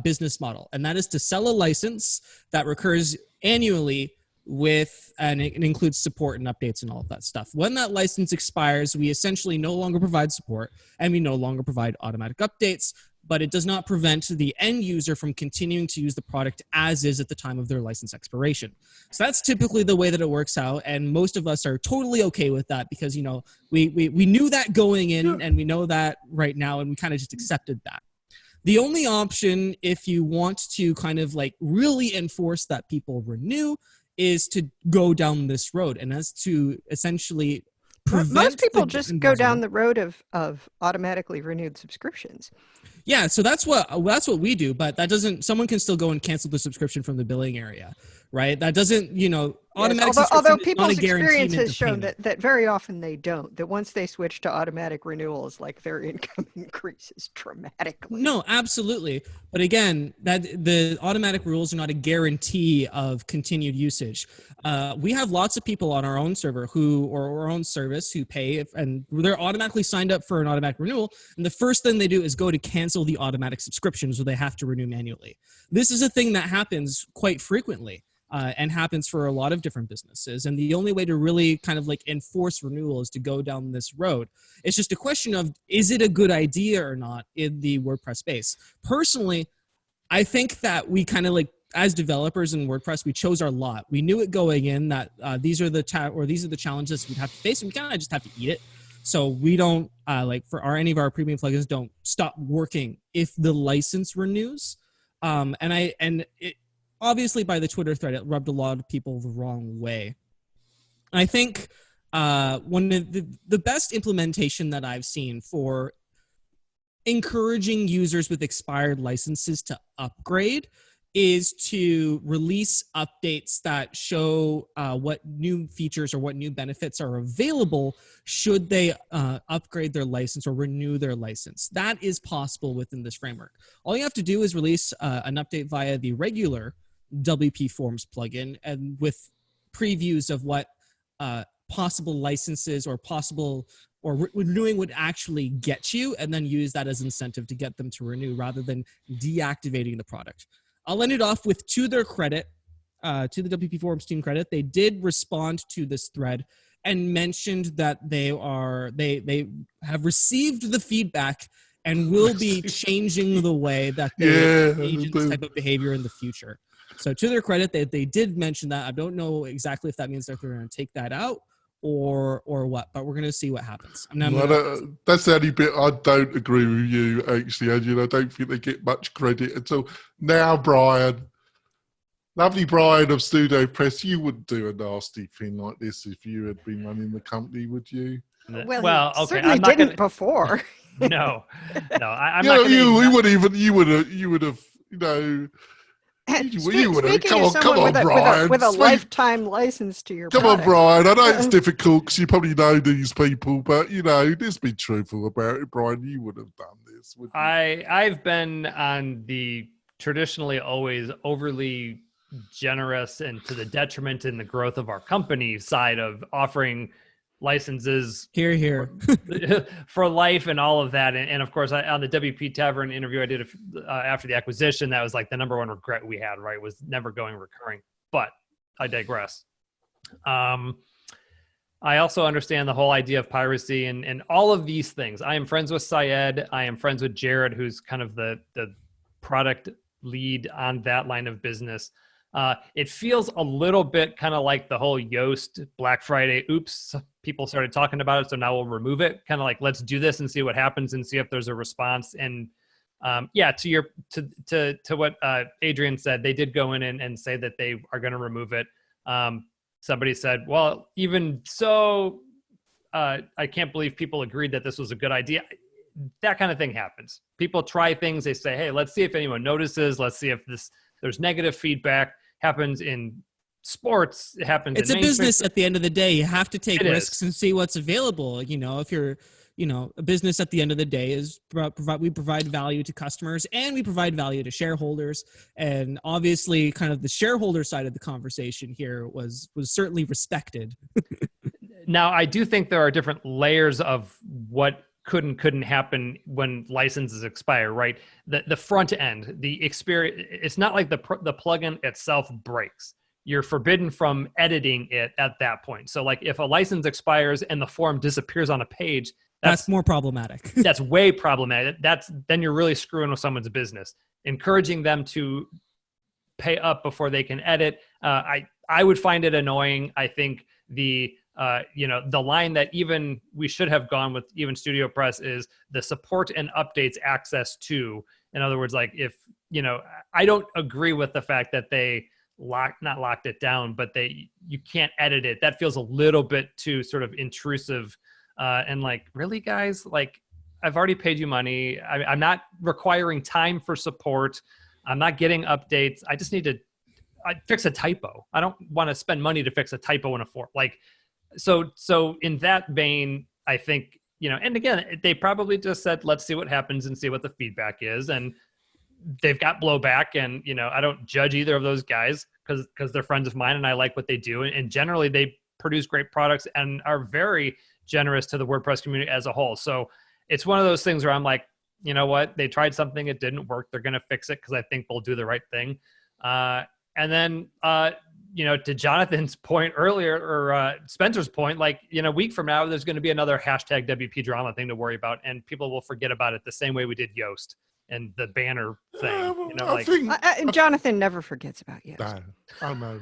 business model, and that is to sell a license that recurs annually and it includes support and updates and all of that stuff. When that license expires, we essentially no longer provide support and we no longer provide automatic updates, but it does not prevent the end user from continuing to use the product as is at the time of their license expiration. So that's typically the way that it works out, and most of us are totally okay with that because, we knew that going in and we know that right now, and we kind of just accepted that. The only option, if you want to kind of like really enforce that people renew, is to go down this road, and that's to essentially prevent. Most people just go down the road of automatically renewed subscriptions. Yeah, so that's what we do, but that doesn't. Someone can still go and cancel the subscription from the billing area, right? That doesn't, automatic. Yes, although people's is not a experience has shown payment. that very often they don't. That once they switch to automatic renewals, like their income increases dramatically. No, absolutely. But again, that the automatic rules are not a guarantee of continued usage. We have lots of people on our own server or our own service who pay, and they're automatically signed up for an automatic renewal. And the first thing they do is go to cancel the automatic subscriptions, so they have to renew manually. This is a thing that happens quite frequently. And happens for a lot of different businesses. And the only way to really kind of like enforce renewal is to go down this road. It's just a question of, is it a good idea or not in the WordPress space? Personally, I think that we kind of like, as developers in WordPress, we chose our lot. We knew it going in that these are the challenges we'd have to face, and we kind of just have to eat it. So we don't like for any of our premium plugins don't stop working if the license renews. And it obviously by the Twitter thread, it rubbed a lot of people the wrong way. I think one of the best implementation that I've seen for encouraging users with expired licenses to upgrade is to release updates that show what new features or what new benefits are available should they upgrade their license or renew their license. That is possible within this framework. All you have to do is release an update via the regular WP Forms plugin and with previews of what possible licenses or possible or renewing would actually get you, and then use that as incentive to get them to renew rather than deactivating the product. I'll end it off with, to their credit, to the WP Forums team credit, they did respond to this thread and mentioned that they have received the feedback and will be changing the way that they engage in this type of behavior in the future. So to their credit, they did mention that. I don't know exactly if that means that they're going to take that out or what, but we're going to see what happens. That's the only bit I don't agree with you, actually, Adrian. I don't think they get much credit at all. Now, Brian, lovely Brian of StudioPress, you wouldn't do a nasty thing like this if you had been running the company, would you? Well, okay, certainly didn't before. No, I'm not. Not you would have, you would have, you know. Speaking of someone with a lifetime license to your product. On, Brian. I know it's difficult because you probably know these people, but just be truthful about it, Brian. You would have done this. Wouldn't you? I've been on the traditionally always overly generous and to the detriment in the growth of our company side of offering licenses here for life and all of that. And of course, on the WP Tavern interview I did after the acquisition, that was like the number one regret we had, right? Was never going recurring, but I digress. I also understand the whole idea of piracy and all of these things. I am friends with Syed. I am friends with Jared, who's kind of the product lead on that line of business. It feels a little bit kind of like the whole Yoast Black Friday. Oops, people started talking about it, so now we'll remove it. Kind of like, let's do this and see what happens and see if there's a response. And to what Adrian said, they did go in and say that they are going to remove it. Somebody said, well, even so, I can't believe people agreed that this was a good idea. That kind of thing happens. People try things. They say, hey, let's see if anyone notices. Let's see if there's negative feedback. Happens in sports. It happens. It's in a business at the end of the day. You have to take risks and see what's available. If you're, a business at the end of the day is we provide value to customers and we provide value to shareholders. And obviously kind of the shareholder side of the conversation here was certainly respected. Now, I do think there are different layers of what couldn't happen when licenses expire, right? The front end, the experience, it's not like the plugin itself breaks. You're forbidden from editing it at that point. So like if a license expires and the form disappears on a page, that's more problematic. That's way problematic. Then you're really screwing with someone's business. Encouraging them to pay up before they can edit. I would find it annoying. I think the line that even we should have gone with even StudioPress is the support and updates access to. In other words, like if, I don't agree with the fact that they not locked it down, but you can't edit it. That feels a little bit too sort of intrusive. And like, really guys, like I've already paid you money. I'm not requiring time for support. I'm not getting updates. I just need to fix a typo. I don't want to spend money to fix a typo in a form. Like, so in that vein, I think, and again, they probably just said, let's see what happens and see what the feedback is. And they've got blowback and, I don't judge either of those guys because they're friends of mine and I like what they do. And generally they produce great products and are very generous to the WordPress community as a whole. So it's one of those things where I'm like, you know what? They tried something, it didn't work. They're going to fix it because I think they'll do the right thing. And then, to Jonathan's point earlier, or Spencer's point, like, a week from now, there's going to be another hashtag WP drama thing to worry about, and people will forget about it the same way we did Yoast and the banner thing. Jonathan never forgets about Yoast. I know.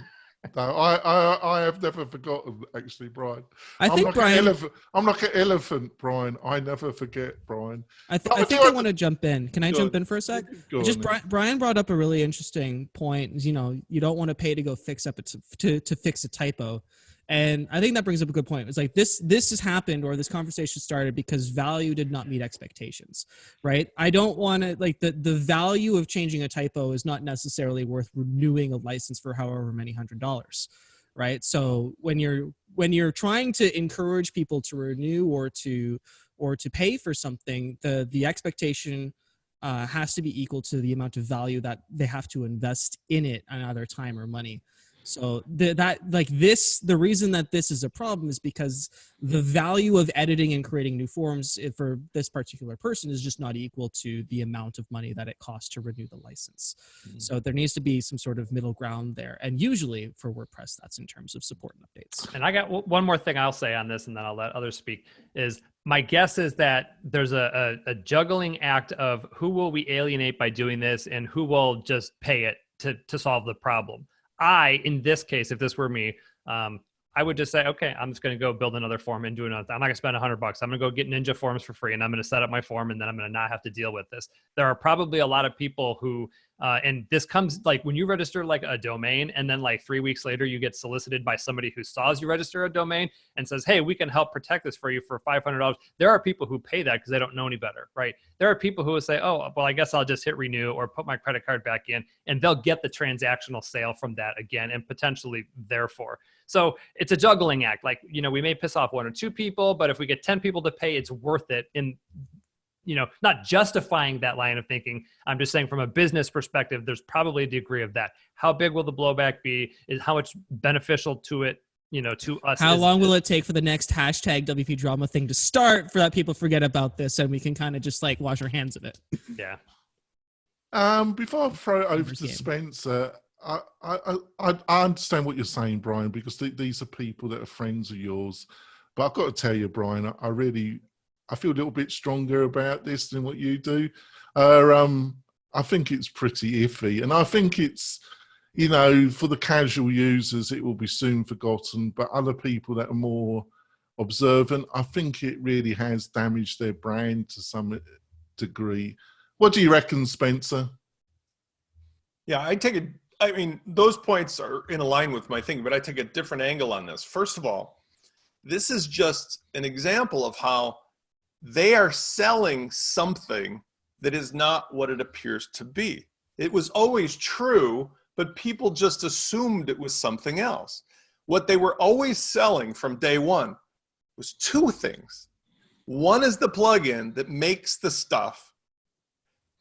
No, I have never forgotten, actually, Brian. I think like Brian. I'm like an elephant, Brian. I never forget, Brian. I think I want to jump in. Can I jump in for a sec? Just Brian brought up a really interesting point. You know, you don't want to pay to go fix up to fix a typo, and I think that brings up a good point. It's like this has happened, or this conversation started because value did not meet expectations, right? I don't want to like the value of changing a typo is not necessarily worth renewing a license for however many $100s, right? So when you're trying to encourage people to renew or to pay for something, the expectation has to be equal to the amount of value that they have to invest in it, either time or money. So the reason that this is a problem is because the value of editing and creating new forms for this particular person is just not equal to the amount of money that it costs to renew the license. Mm-hmm. So there needs to be some sort of middle ground there. And usually for WordPress, that's in terms of support and updates. And I got one more thing I'll say on this, and then I'll let others speak, is my guess is that there's a juggling act of who will we alienate by doing this and who will just pay it to solve the problem. In this case, if this were me, I would just say, okay, I'm just going to go build another form and do another. I'm not going to spend $100. I'm going to go get Ninja Forms for free, and I'm going to set up my form, and then I'm going to not have to deal with this. There are probably a lot of people who, and this comes like when you register like a domain, and then like 3 weeks later, you get solicited by somebody who saws you register a domain and says, hey, we can help protect this for you for $500. There are people who pay that because they don't know any better, right? There are people who will say, oh, well, I guess I'll just hit renew or put my credit card back in, and they'll get the transactional sale from that again, and potentially therefore. So it's a juggling act. Like, you know, we may piss off 1 or 2 people, but if we get 10 people to pay, it's worth it. In, you know, not justifying that line of thinking. I'm just saying from a business perspective, there's probably a degree of that. How big will the blowback be? Is how much beneficial to it, you know, to us? How long will it take for the next hashtag WP drama thing to start for that people forget about this and we can kind of just like wash our hands of it? Yeah. Before I throw it over to Spencer, I understand what you're saying, Brian, because these are people that are friends of yours. But I've got to tell you, Brian, I feel a little bit stronger about this than what you do. I think it's pretty iffy. And I think it's, you know, for the casual users, it will be soon forgotten. But other people that are more observant, I think it really has damaged their brand to some degree. What do you reckon, Spencer? Yeah, I mean, those points are in line with my thinking, but I take a different angle on this. First of all, this is just an example of how they are selling something that is not what it appears to be. It was always true, but people just assumed it was something else. What they were always selling from day one was 2 things. One is the plugin that makes the stuff.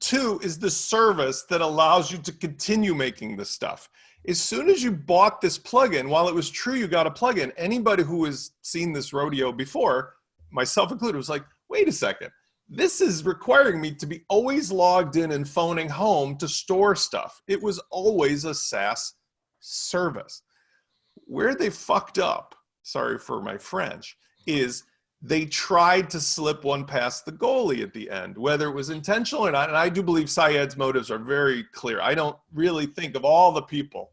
2 is the service that allows you to continue making the stuff. As soon as you bought this plugin, while it was true you got a plugin, anybody who has seen this rodeo before, myself included, was like, wait a second, this is requiring me to be always logged in and phoning home to store stuff. It was always a SaaS service. Where they fucked up, sorry for my French, is they tried to slip one past the goalie at the end, whether it was intentional or not. And I do believe Syed's motives are very clear. I don't really think of all the people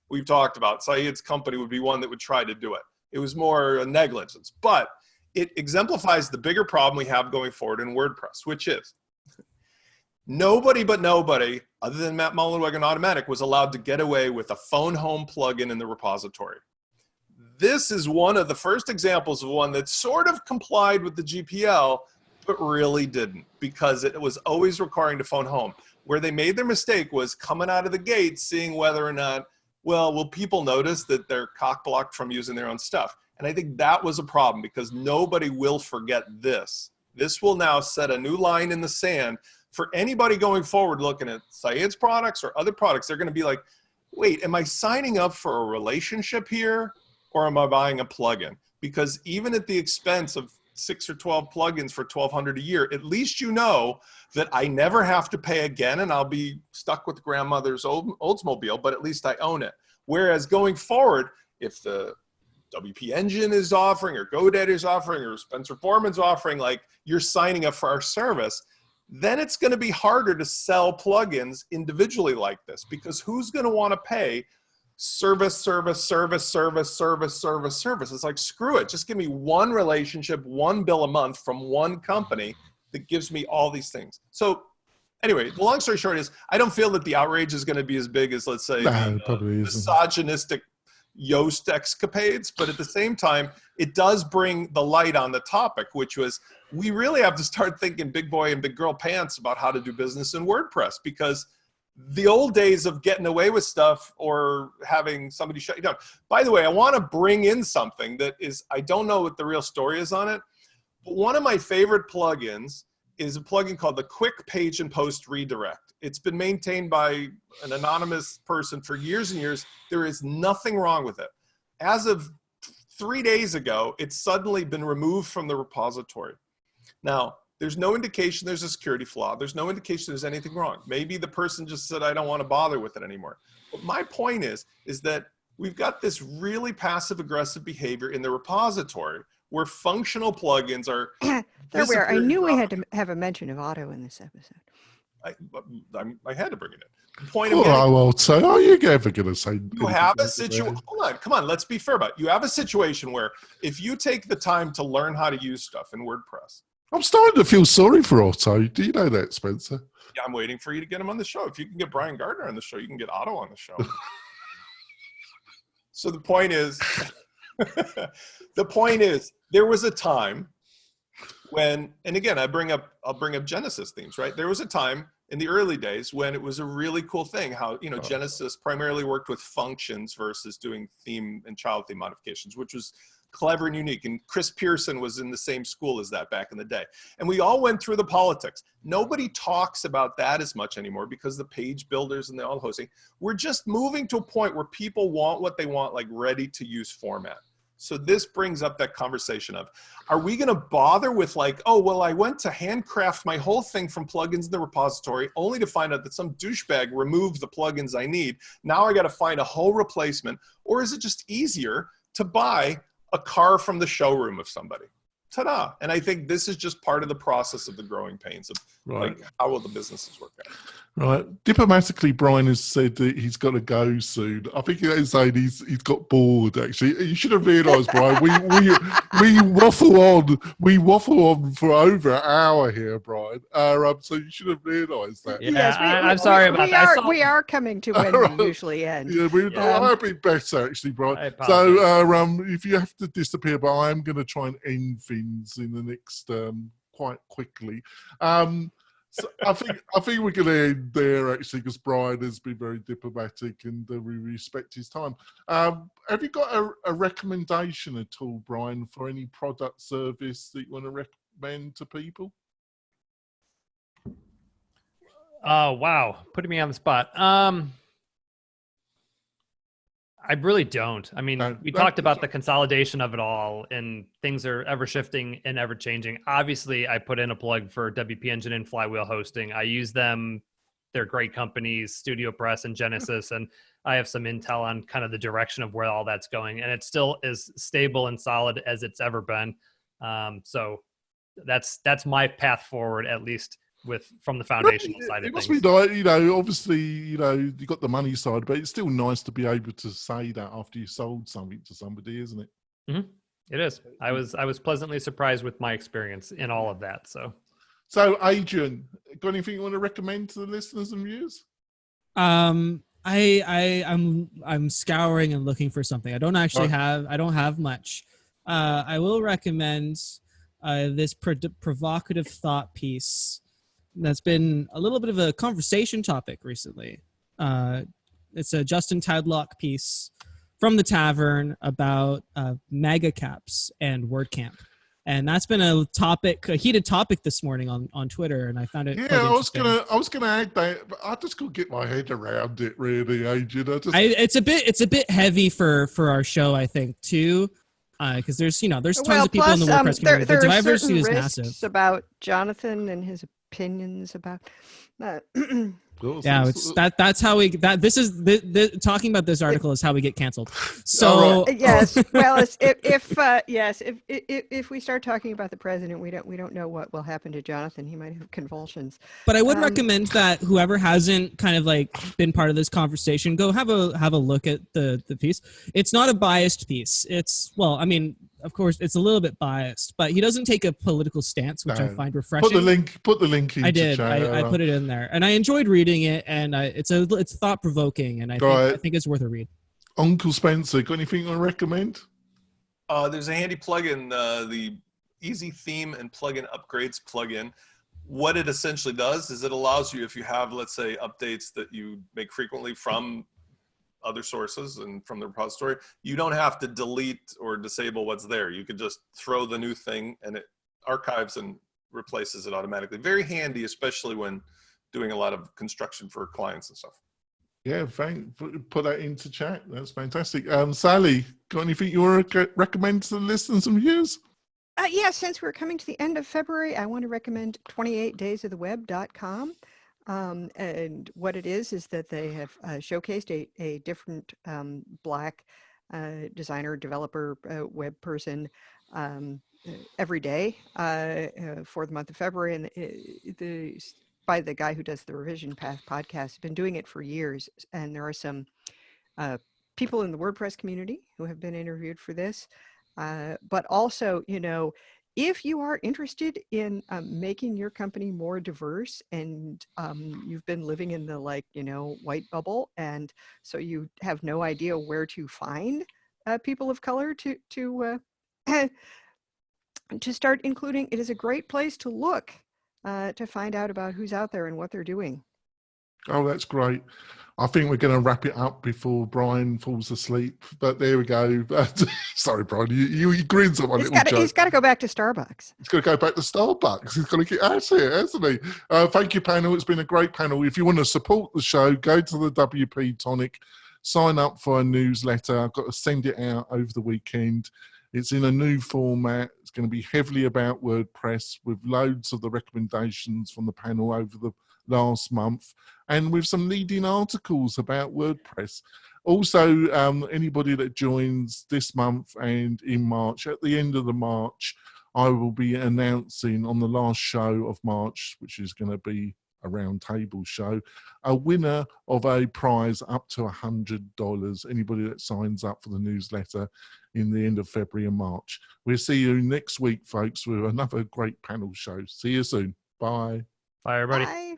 we've talked about, Syed's company would be one that would try to do it. It was more a negligence, but it exemplifies the bigger problem we have going forward in WordPress, which is nobody other than Matt Mullenweg and Automatic was allowed to get away with a phone home plugin in the repository. This is one of the first examples of one that sort of complied with the GPL, but really didn't, because it was always requiring to phone home. Where they made their mistake was coming out of the gate, seeing whether or not, well, will people notice that they're cock-blocked from using their own stuff? And I think that was a problem, because nobody will forget this. This will now set a new line in the sand for anybody going forward looking at Syed's products or other products. They're going to be like, wait, am I signing up for a relationship here? Or am I buying a plugin? Because even at the expense of 6 or 12 plugins for $1,200 a year, at least you know that I never have to pay again, and I'll be stuck with grandmother's Oldsmobile, but at least I own it. Whereas going forward, if the WP Engine is offering, or GoDaddy is offering, or Spencer Foreman's offering, like, you're signing up for our service, then it's going to be harder to sell plugins individually like this, because who's going to want to pay service, service, service, service, service, service, service. It's like, screw it. Just give me one relationship, one bill a month from one company that gives me all these things. So anyway, the long story short is I don't feel that the outrage is going to be as big as, let's say, probably isn't. misogynistic Yoast escapades. But at the same time, it does bring the light on the topic, which was we really have to start thinking big boy and big girl pants about how to do business in WordPress, because the old days of getting away with stuff or having somebody shut you down. By the way, I want to bring in something that is, I don't know what the real story is on it, but one of my favorite plugins is a plugin called the Quick Page and Post Redirect. It's been maintained by an anonymous person for years and years. There is nothing wrong with it. As of 3 days ago, it's suddenly been removed from the repository. Now, there's no indication there's a security flaw. There's no indication there's anything wrong. Maybe the person just said, I don't want to bother with it anymore. But my point is that we've got this really passive-aggressive behavior in the repository where functional plugins are There we are. I knew we had to have a mention of auto in this episode. I had to bring it in. The point of I will say, are you ever going to say? You have a situation. Hold on, come on. Let's be fair about it. You have a situation where if you take the time to learn how to use stuff in WordPress. I'm starting to feel sorry for Otto. Do you know that, Spencer? Yeah, I'm waiting for you to get him on the show. If you can get Brian Garner on the show, you can get Otto on the show. So the point is, there was a time when, and again, I'll bring up Genesis themes, right? There was a time in the early days when it was a really cool thing how, Genesis primarily worked with functions versus doing theme and child theme modifications, which was clever and unique. And Chris Pearson was in the same school as that back in the day. And we all went through the politics. Nobody talks about that as much anymore because the page builders and the all hosting, we're just moving to a point where people want what they want, like ready to use format. So this brings up that conversation of, are we going to bother with like, oh, well, I went to handcraft my whole thing from plugins in the repository only to find out that some douchebag removed the plugins I need. Now I got to find a whole replacement. Or is it just easier to buy a car from the showroom of somebody? Ta-da. And I think this is just part of the process of the growing pains of like, how will the businesses work out? Right. Diplomatically, Brian has said that he's got to go soon. I think he's saying he's got bored, actually. You should have realised, Brian, we waffle on for over an hour here, Brian. So you should have realised that. Yeah, Yes, I'm sorry about that. We are coming to when we usually end. Yeah, I might be better, actually, Brian. So if you have to disappear, but I am going to try and end things in the next quite quickly. So I think we're going to end there, actually, because Brian has been very diplomatic and we respect his time. Have you got a recommendation at all, Brian, for any product service that you want to recommend to people? Oh, wow. Putting me on the spot. I really don't. I mean, we talked about the consolidation of it all, and things are ever shifting and ever changing. Obviously, I put in a plug for WP Engine and Flywheel hosting. I use them. They're great companies, StudioPress and Genesis, and I have some intel on kind of the direction of where all that's going. And it still is stable and solid as it's ever been. So that's my path forward, at least from the foundational side of things. It must be nice, obviously, you got the money side, but it's still nice to be able to say that after you sold something to somebody, isn't it? Mm-hmm. It is. I was pleasantly surprised with my experience in all of that. So Adrian, got anything you want to recommend to the listeners and viewers? I'm scouring and looking for something. I don't have much. I will recommend this provocative thought piece that's been a little bit of a conversation topic recently. It's a Justin Tadlock piece from the Tavern about mega caps and WordCamp. And that's been a heated topic this morning on Twitter, and I found it. Yeah, I was gonna add that, but I just couldn't get my head around it, really, Adrian. It's a bit heavy for our show, I think, too, because there's tons of people in the WordPress community. There the are diversity certain is risks massive. about Jonathan and his opinions about course. Yeah, it's that's how we this is the talking about this article is how we get canceled. So yes, well, if we start talking about the president, we don't know what will happen to Jonathan. He might have convulsions. But I would recommend that whoever hasn't kind of like been part of this conversation, go have a look at the piece. It's not a biased piece. It's, well, I mean, of course, it's a little bit biased, but he doesn't take a political stance, which I find refreshing. Put the link in. I did. I put it in there, and I enjoyed reading it, and it's thought provoking, and I think it's worth a read. Uncle Spencer, got anything to recommend? There's a handy plugin, the Easy Theme and Plugin Upgrades plugin. What it essentially does is it allows you, if you have, let's say, updates that you make frequently from other sources and from the repository, you don't have to delete or disable what's there. You could just throw the new thing and it archives and replaces it automatically. Very handy, especially when doing a lot of construction for clients and stuff. Yeah, put that into chat. That's fantastic. Sally, got anything you want to recommend to the listeners and viewers? Yeah, since we're coming to the end of February, I want to recommend 28daysoftheweb.com. And what it is that they have showcased a different Black designer, developer, web person every day for the month of February. And by the guy who does the Revision Path podcast, been doing it for years. And there are some people in the WordPress community who have been interviewed for this. But also, if you are interested in making your company more diverse and you've been living in the white bubble, and so you have no idea where to find people of color to start including, it is a great place to look to find out about who's out there and what they're doing. Oh, that's great. I think we're going to wrap it up before Brian falls asleep. But there we go. Sorry, Brian. You grins at my little joke. He's got to go back to Starbucks. He's got to go back to Starbucks. He's got to get out here, hasn't he? Thank you, panel. It's been a great panel. If you want to support the show, go to the WP-Tonic, sign up for a newsletter. I've got to send it out over the weekend. It's in a new format. It's going to be heavily about WordPress with loads of the recommendations from the panel over the last month, and with some leading articles about WordPress. Also, anybody that joins this month and in March, at the end of the March, I will be announcing on the last show of March, which is going to be a round table show, a winner of a prize up to $100. Anybody that signs up for the newsletter in the end of February and March. We'll see you next week, folks, with another great panel show. See you soon. Bye. Bye, everybody. Bye.